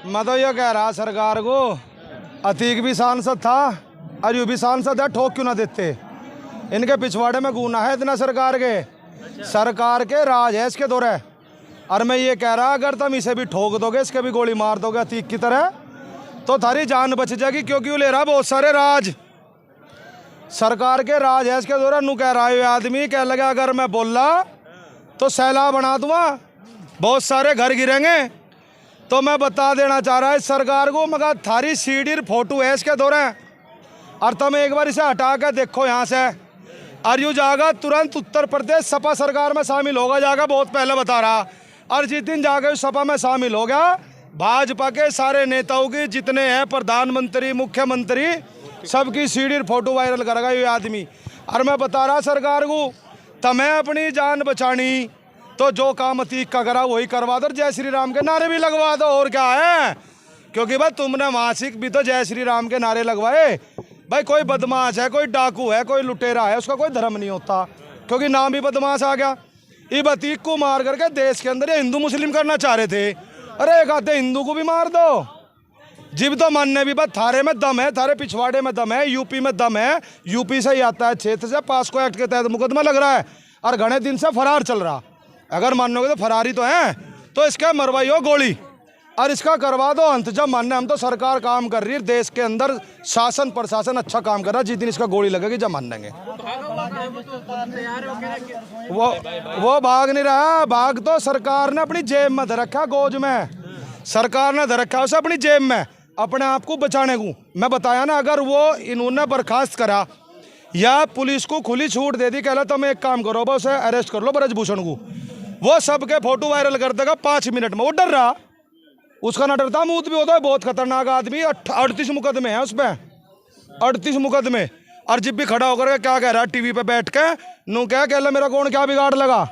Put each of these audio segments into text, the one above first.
मैं तो ये कह रहा सरकार को, अतीक भी सांसद था और यू भी सांसद है, ठोक क्यों ना देते। इनके पिछवाड़े में गुना है इतना सरकार के राज है इसके दौरे। और मैं ये कह रहा अगर तुम इसे भी ठोक दोगे, इसके भी गोली मार दोगे अतीक की तरह, तो थारी जान बच जाएगी, क्योंकि वो ले रहा बहुत सारे राज, सरकार के राज है इसके दौरे। नू कह रहा है आदमी, कह लगा अगर मैं बोला तो सैलाब बना दूंगा, बहुत सारे घर गिरेंगे। तो मैं बता देना चाह रहा है सरकार को, मगर थारी सीडी फोटो है इसके दौरे, और तुम एक बार इसे हटा कर देखो यहाँ से, और यू जाएगा तुरंत उत्तर प्रदेश सपा सरकार में शामिल होगा, जाएगा बहुत पहले बता रहा। और जिस दिन जाकर सपा में शामिल हो गया, भाजपा के सारे नेताओं की जितने हैं प्रधानमंत्री मुख्यमंत्री सबकी सीडी फोटो वायरल करेगा ये आदमी। और मैं बता रहा सरकार को, तुम्हें अपनी जान बचानी तो जो काम अतीक का करा वही करवा दो, जय श्री राम के नारे भी लगवा दो, और क्या है। क्योंकि भाई तुमने मासिक भी तो जय श्री राम के नारे लगवाए। भाई कोई बदमाश है, कोई डाकू है, कोई लुटेरा है, उसका कोई धर्म नहीं होता, क्योंकि नाम भी बदमाश आ गया। इब अतीक को मार करके देश के अंदर ये हिंदू मुस्लिम करना चाह रहे थे। अरे एक आधे हिंदू को भी मार दो, जिब तो मानने भी, बस थारे में दम है, थारे पिछवाड़े में दम है, यूपी में दम है, यूपी से ही आता है क्षेत्र से, पास्को एक्ट के तहत मुकदमा लग रहा है और घने दिन से फरार चल रहा। अगर मानोगे तो फरारी तो है, तो इसका मरवाइयो गोली और इसका करवा दो अंत। जब मानने हम तो सरकार काम कर रही है, देश के अंदर शासन प्रशासन अच्छा काम कर रहा है, जिस दिन इसका गोली लगेगी जब मानेंगे। वो भाग नहीं रहा, भाग तो सरकार ने अपनी जेब में धर रखा, गोज में सरकार ने धर रखा उसे अपनी जेब में, अपने आप को बचाने को। मैं बताया ना, अगर वो इन्होंने बर्खास्त करा या पुलिस को खुली छूट दे दी, कहला तुम एक काम करो, बस उसे अरेस्ट कर लो ब्रजभूषण को, वो सबके फोटो वायरल कर देगा 5 मिनट में। वो डर रहा, उसका ना डरता मूत भी होता है, बहुत खतरनाक आदमी। 38 मुकदमे हैं उस पर, 38 मुकदमे। और जब भी खड़ा होकर क्या कह रहा है टीवी पे बैठ के, नू कह मेरा कौन क्या बिगाड़ लगा,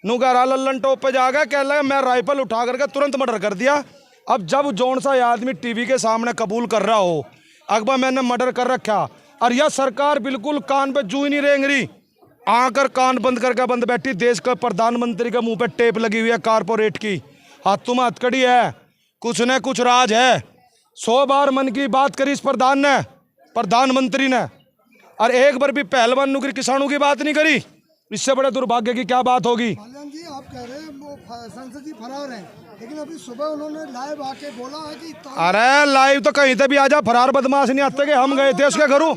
नू कह रहा लल्लन टॉप पे जाकर कह लगा मैं राइफल उठा करके तुरंत मर्डर कर दिया। अब जब जौन सा आदमी टीवी के सामने कबूल कर रहा हो अकबर मैंने मर्डर कर रखा, और यह सरकार बिल्कुल कान पे जू ही नहीं रेंग रही, आकर कान बंद करके बंद बैठी। देश का प्रधानमंत्री के मुंह पे टेप लगी हुई है कारपोरेट की, हाथों में हथकड़ी है, कुछ न कुछ राज है। 100 बार मन की बात करी इस प्रधानमंत्री ने, और एक बार भी पहलवान नुकरी किसानों की बात नहीं करी। इससे बड़े दुर्भाग्य की क्या बात होगी। जी आप कह रहे हैं वो संसद जी फरार हैं, लेकिन अभी सुबह उन्होंने लाइव आके बोला है कि अरे लाइव तो कहीं से भी आ जा, फरार बदमाश नहीं आते कि हम गए थे उसके घरों,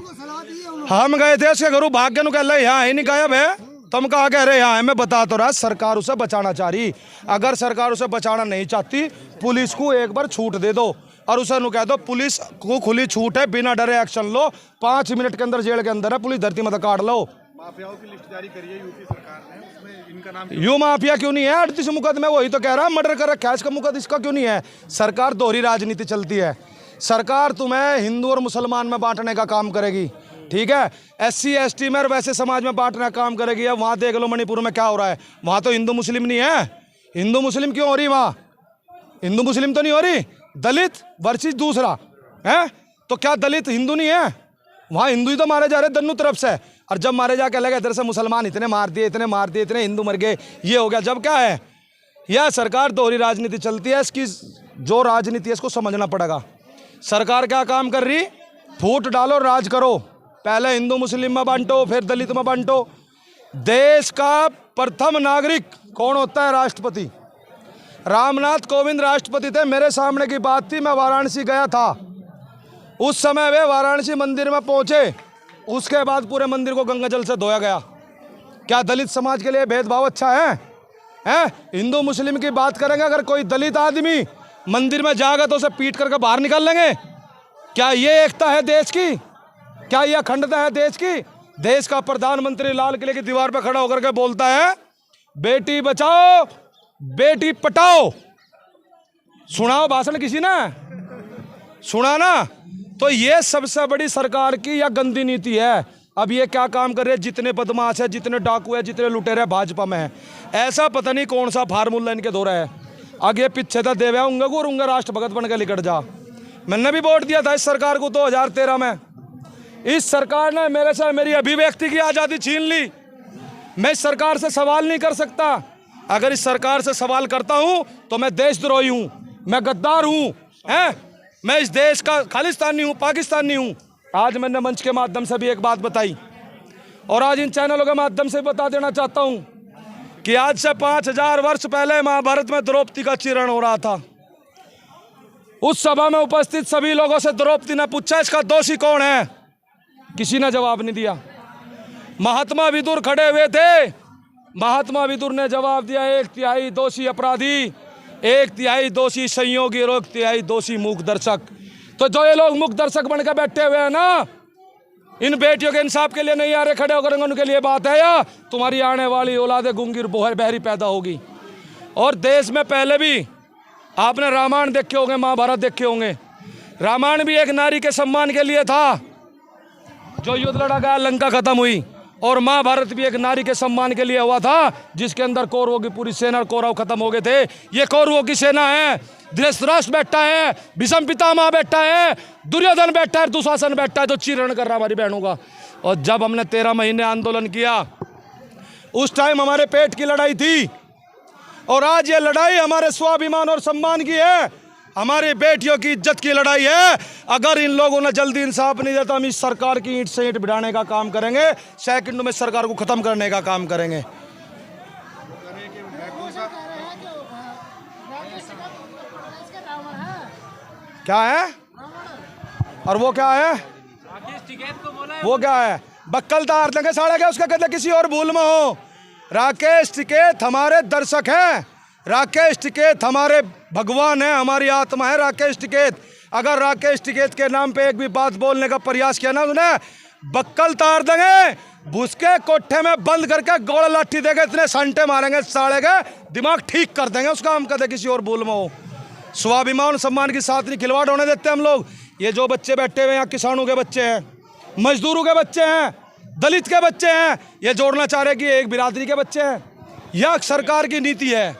भाग्य नु कह रहे यहाँ ही नहीं गायब है, तुम कहा कह रहे यहाँ है। मैं बता तो रहा सरकार उसे बचाना चाह रही, अगर सरकार उसे बचाना नहीं चाहती पुलिस को एक बार छूट दे दो और उसे नु कह दो पुलिस को खुली छूट है, बिना डरे एक्शन लो, 5 मिनट के अंदर जेल के अंदर है, पुलिस धरती मत काट लो। माफियाओं की लिस्ट जारी करी है यूपी सरकार ने, उसमें इनका नाम यू माफिया क्यों नहीं है? 38 मुकदमे, वही तो कह रहा मर्डर कर रखा है, इसका मुकदमा इसका क्यों नहीं है? सरकार दोहरी राजनीति चलती है, सरकार तुम्हें हिंदू और मुसलमान में बांटने का काम करेगी, ठीक है, SC ST में और वैसे समाज में बांटने का काम करेगी। अब वहाँ देख लो मणिपुर में क्या हो रहा है, वहाँ तो हिंदू मुस्लिम नहीं है। हिंदू मुस्लिम क्यों हो रही वहाँ? हिंदू मुस्लिम तो नहीं हो रही, दलित वर्सेस दूसरा है, तो क्या दलित हिंदू नहीं है? वहाँ हिंदू ही तो मारे जा रहे दोनों तरफ से, और जब मारे जाके लगे इधर से मुसलमान इतने मार दिए, इतने हिंदू मर गए, ये हो गया। जब क्या है, यह सरकार दोहरी राजनीति चलती है, इसकी जो राजनीति है इसको समझना पड़ेगा। सरकार क्या काम कर रही, फूट डालो राज करो, पहले हिंदू मुस्लिम में बांटो, फिर दलित में बांटो। देश का प्रथम नागरिक कौन होता है? राष्ट्रपति। रामनाथ कोविंद राष्ट्रपति थे, मेरे सामने की बात थी, मैं वाराणसी गया था, उस समय वे वाराणसी मंदिर में पहुंचे, उसके बाद पूरे मंदिर को गंगा जल से धोया गया। क्या दलित समाज के लिए भेदभाव अच्छा है? हिंदू मुस्लिम की बात करेंगे, अगर कोई दलित आदमी मंदिर में जाएगा तो उसे पीट करके बाहर निकाल लेंगे? क्या ये एकता है देश की? क्या यह अखंडता है देश की? देश का प्रधानमंत्री लाल किले की दीवार पर खड़ा होकर के बोलता है बेटी बचाओ बेटी पटाओ। सुनाओ भाषण किसी ने सुना ना? तो ये सबसे बड़ी सरकार की या गंदी नीति है। अब ये क्या काम कर रहे हैं, जितने बदमाश है, जितने डाकू है, जितने लुटेरे भाजपा में है, ऐसा पता नहीं कौन सा फार्मूला इनके दौरा है। आगे पीछे था देवे उंगा को और उंगा राष्ट्रभगत बन के निकट जा। मैंने भी वोट दिया था इस सरकार को 2013 में। इस सरकार ने मेरे से मेरी अभिव्यक्ति की आज़ादी छीन ली। मैं इस सरकार से सवाल नहीं कर सकता। अगर इस सरकार से सवाल करता हूं तो मैं देशद्रोही हूं, मैं गद्दार हूं। हैं? मैं इस देश का खालिस्तानी हूँ, पाकिस्तानी हूँ। आज मैंने मंच के माध्यम से भी एक बात बताई और आज इन चैनलों के माध्यम से बता देना चाहता हूँ कि आज से 5000 वर्ष पहले महाभारत में द्रौपदी का चिरण हो रहा था। उस सभा में उपस्थित सभी लोगों से द्रौपदी ने पूछा इसका दोषी कौन है? किसी ने जवाब नहीं दिया। महात्मा विदुर खड़े हुए थे। महात्मा विदुर ने जवाब दिया 1/3 दोषी अपराधी, 1/3 दोषी संयोगी और 1/3 दोषी मूक दर्शक। तो जो ये लोग मूक दर्शक बनकर बैठे हुए हैं ना, इन बेटियों के इंसाफ के लिए नहीं आ रहे खड़े होकर, उनके लिए बात है या तुम्हारी आने वाली औलादे गूंगी और बहरी पैदा होगी। और देश में पहले भी आपने रामायण देखे होंगे, महाभारत देखे होंगे। रामायण भी एक नारी के सम्मान के लिए था, जो युद्ध लड़ा गया, लंका खत्म हुई। और महाभारत भी एक नारी के सम्मान के लिए हुआ था, जिसके अंदर कौरवों की पूरी सेना, कौरव खत्म हो गए थे। ये कौरवों की सेना है। धृतराष्ट्र बैठा है, भीष्म पितामह बैठा है, दुर्योधन बैठा है, दुशासन बैठा है, जो चीरण कर रहा हमारी बहनों का। और जब हमने 13 महीने आंदोलन किया, उस टाइम हमारे पेट की लड़ाई थी। और आज ये लड़ाई हमारे स्वाभिमान और सम्मान की है, हमारी बेटियों की इज्जत की लड़ाई है। अगर इन लोगों ने जल्दी इंसाफ नहीं दिया तो हम इस सरकार की ईंट से ईंट भिड़ाने का काम करेंगे, सेकंडों में सरकार को खत्म करने का काम करेंगे। क्या है? और वो क्या है? वो क्या है? बक्कल तार देंगे साढ़े के, उसका कहते किसी और भूल में हो। राकेश टिकैत हमारे दर्शक हैं, राकेश टिकैत हमारे भगवान है, हमारी आत्मा है राकेश टिकैत। अगर राकेश टिकैत के नाम पे एक भी बात बोलने का प्रयास किया ना उन्हें, बक्कल तार देंगे, भूसके कोठे में बंद करके गोड़ लाठी देंगे, इतने संटे मारेंगे साले के, दिमाग ठीक कर देंगे उसका। हम कहते किसी और भूल में हो। स्वाभिमान सम्मान के साथ नहीं खिलवाड़ होने देते हम लोग। ये जो बच्चे बैठे हुए यहाँ, किसानों के बच्चे हैं, मजदूरों के बच्चे हैं, दलित के बच्चे हैं, ये जोड़ना चाह रहे कि एक बिरादरी के बच्चे हैं। यह सरकार की नीति है,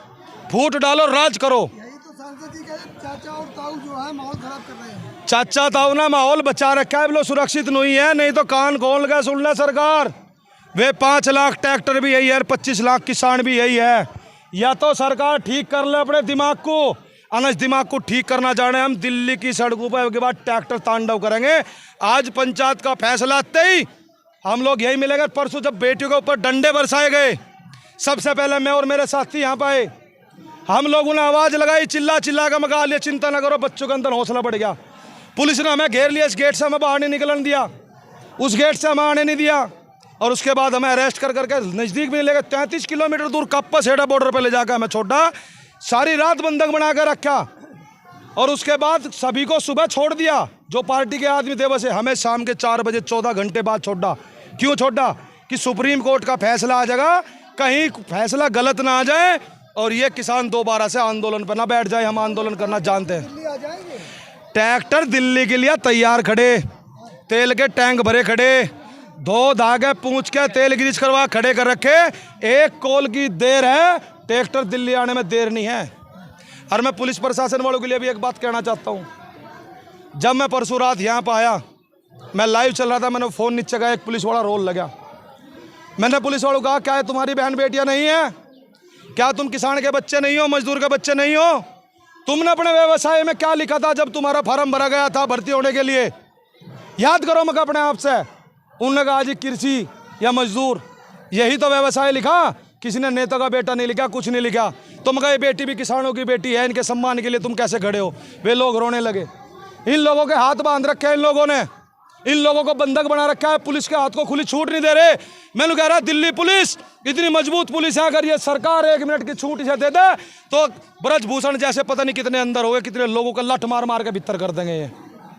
फूट डालो, राज करो। यही तो सांसद जी के चाचा और ताऊ जो है माहौल खराब कर रहे हैं। चाचा ताऊ ना माहौल बचा रखा है, वो लोग सुरक्षित नहीं है। नहीं तो कान खोल के सुन ले सरकार, वे 5 लाख ट्रैक्टर भी यही है, 25 लाख किसान भी यही है। या तो सरकार ठीक कर ले अपने दिमाग को, अनस दिमाग को ठीक करना जाने, हम दिल्ली की सड़कों पर के बाद ट्रैक्टर तांडव करेंगे। आज पंचायत का फैसला आते ही हम लोग यही मिलेंगे। परसों जब बेटियों के ऊपर डंडे बरसाए गए, सबसे पहले मैं और मेरे साथी यहाँ पे आए, हम लोगों ने आवाज़ लगाई, चिल्ला चिल्ला कर मगा लिया, चिंता न करो, बच्चों के अंदर हौसला बढ़ गया। पुलिस ने हमें घेर लिया, इस गेट से हमें बाहर नहीं निकलने दिया, उस गेट से हमें आने नहीं दिया। और उसके बाद हमें अरेस्ट कर करके नज़दीक भी नहीं लेकर 33 किलोमीटर दूर कप्पा सेड़ा बॉर्डर पर ले जाकर हमें छोड़ा, सारी रात बंधक बना कर रखा। और उसके बाद सभी को सुबह छोड़ दिया, जो पार्टी के आदमी थे वैसे। हमें शाम के 4 बजे 14 घंटे बाद छोड़ा। क्यों छोड़ा? कि सुप्रीम कोर्ट का फैसला आ जाएगा, कहीं फैसला गलत ना आ जाए और ये किसान दोबारा से आंदोलन पर ना बैठ जाए। हम आंदोलन करना जानते हैं। दिल्ली आ जाएंगे, ट्रैक्टर दिल्ली के लिए तैयार खड़े, तेल के टैंक भरे खड़े, 2 धागे पूंछ के तेल ग्रीस करवा खड़े कर रखे। 1 कॉल की देर है, ट्रैक्टर दिल्ली आने में देर नहीं है। और मैं पुलिस प्रशासन वालों के लिए भी एक बात कहना चाहता हूँ। जब मैं परसों रात यहाँ पर आया, मैं लाइव चल रहा था, मैंने फ़ोन नीचे गया, एक पुलिस वाला रोल लगा। मैंने पुलिस वालों को कहा, क्या है तुम्हारी बहन बेटियाँ नहीं है? क्या तुम किसान के बच्चे नहीं हो, मजदूर के बच्चे नहीं हो? तुमने अपने व्यवसाय में क्या लिखा था जब तुम्हारा फॉर्म भरा गया था भर्ती होने के लिए? याद करो मगर अपने आप से। उन्होंने कहा जी कृषि या मजदूर, यही तो व्यवसाय लिखा, किसी ने नेता का बेटा नहीं लिखा, कुछ नहीं लिखा। तुम कहा ये बेटी भी किसानों की बेटी है, इनके सम्मान के लिए तुम कैसे खड़े हो? वे लोग रोने लगे। इन लोगों के हाथ बांध रखे हैं, इन लोगों ने, इन लोगों को बंधक बना रखा है, पुलिस के हाथ को खुली छूट नहीं दे रहे। मैंने कह रहा दिल्ली पुलिस इतनी मजबूत पुलिस है, अगर ये सरकार 1 मिनट की छूट इसे दे दे तो ब्रजभूषण जैसे पता नहीं कितने अंदर हो गए, कितने लोगों को लठ मार मार के भीतर कर देंगे। ये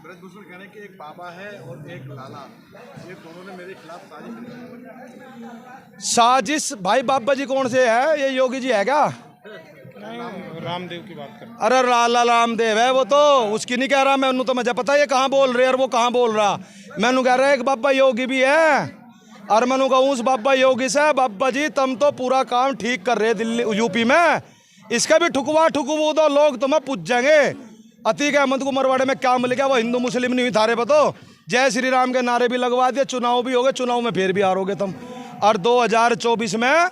ब्रजभूषण कहने के एक बाबा है और एक लाला, ये दोनों ने मेरे खिलाफ साजिश। भाई बाबा जी कौन से है? ये योगी जी है क्या? रामदेव की बात कर। अरे लाला रामदेव है वो, तो उसकी नहीं कह रहा मैं, उन्होंने तो मुझे पता है ये कहाँ बोल रहे और वो कहाँ बोल रहा। मैंने कह रहा एक बाबा योगी भी है, और मैंने कहा उस बाबा योगी से, बाबा जी तुम तो पूरा काम ठीक कर रहे दिल्ली यूपी में, इसका भी ठुकवा ठुकवू दो, लोग तुम्हें पूछ जाएंगे। अतीक अहमद को मरवाड़े में क्या मिल गया? वो हिंदू मुस्लिम नहीं हुई थारे पर, तो जय श्री राम के नारे भी लगवा दिए, चुनाव भी हो गए, चुनाव में फिर भी हारोगे तुम। और 2024 में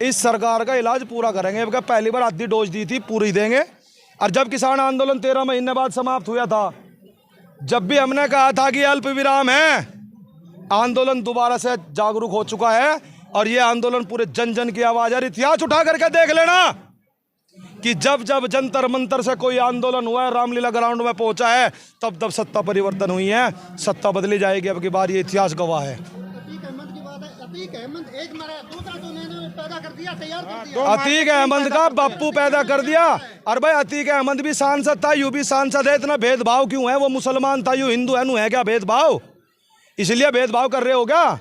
इस सरकार का इलाज पूरा करेंगे। पहली बार आधी डोज दी थी, पूरी देंगे। और जब किसान आंदोलन 13 महीने बाद समाप्त हुआ था, जब भी हमने कहा था कि अल्प विराम है, आंदोलन दोबारा से जागरूक हो चुका है और ये आंदोलन पूरे जन जन की आवाज है। इतिहास उठा करके देख लेना कि जब जब जंतर मंतर से कोई आंदोलन हुआ है, रामलीला ग्राउंड में पहुंचा है, तब तब सत्ता परिवर्तन हुई है, सत्ता बदली जाएगी। अब की बार ये इतिहास गवाह है। अतीक अहमद की बात है, अतीक अहमद एक मरा, दूसरा तो उन्होंने पैदा कर दिया, तैयार कर दिया। अतीक अहमद का बापू पैदा कर दिया। और भाई अतीक अहमद भी सांसद था, यू भी सांसद है। इतना भेदभाव क्यों है? वो मुसलमान था, यू हिंदू है, नू है क्या भेदभाव? इसलिए भेदभाव कर रहे हो क्या?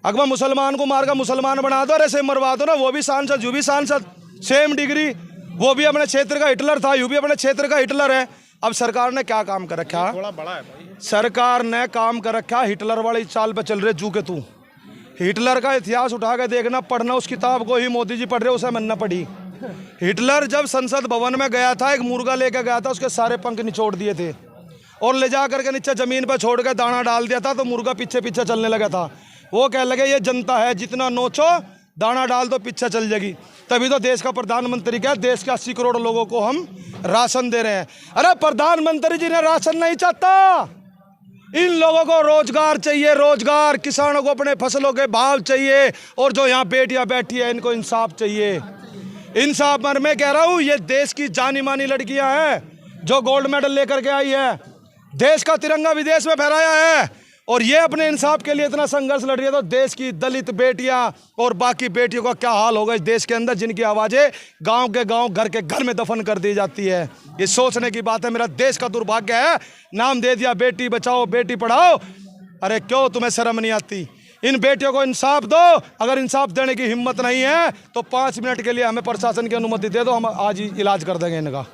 अगर मुसलमान को मार कर मुसलमान बना दो, ऐसे मरवा दो ना, वो भी सांसद, यू भी सांसद, सेम डिग्री। वो भी अपने क्षेत्र का हिटलर था, यू भी अपने क्षेत्र का हिटलर है। अब सरकार ने क्या काम कर रखा? थोड़ा बड़ा है भाई। सरकार ने काम कर रखा, हिटलर वाली चाल पे चल रहे जू के तू। हिटलर का इतिहास उठा के देखना, पढ़ना उस किताब को ही मोदी जी पढ़ रहे, उसे मैंने पढ़ी। हिटलर जब संसद भवन में गया था, एक मुर्गा लेकर गया था, उसके सारे पंख निचोड़ दिए थे और ले जा करके नीचे जमीन पर छोड़ के दाना डाल दिया था, तो मुर्गा पीछे पीछे चलने लगा था। वो कह लगे ये जनता है, जितना नोचो दाना डाल दो पीछे चल जाएगी। तभी तो देश का प्रधानमंत्री क्या, देश के 80 करोड़ लोगों को हम राशन दे रहे हैं। अरे प्रधानमंत्री जी ने राशन नहीं चाहता, इन लोगों को रोजगार चाहिए, रोजगार। किसानों को अपने फसलों के भाव चाहिए, और जो यहाँ बेटियां बैठी है इनको इंसाफ चाहिए। इंसाफ पर मैं कह रहा हूँ, ये देश की जानी मानी लड़कियां हैं जो गोल्ड मेडल लेकर के आई है, देश का तिरंगा विदेश में फहराया है, और ये अपने इंसाफ के लिए इतना संघर्ष लड़ रही है। तो देश की दलित बेटियां और बाकी बेटियों का क्या हाल होगा इस देश के अंदर, जिनकी आवाज़ें गांव के गांव, घर के घर में दफन कर दी जाती है। ये सोचने की बात है। मेरा देश का दुर्भाग्य है, नाम दे दिया बेटी बचाओ बेटी पढ़ाओ। अरे क्यों तुम्हें शर्म नहीं आती? इन बेटियों को इंसाफ दो। अगर इंसाफ देने की हिम्मत नहीं है तो 5 मिनट के लिए हमें प्रशासन की अनुमति दे दो, हम आज ही इलाज कर देंगे इनका।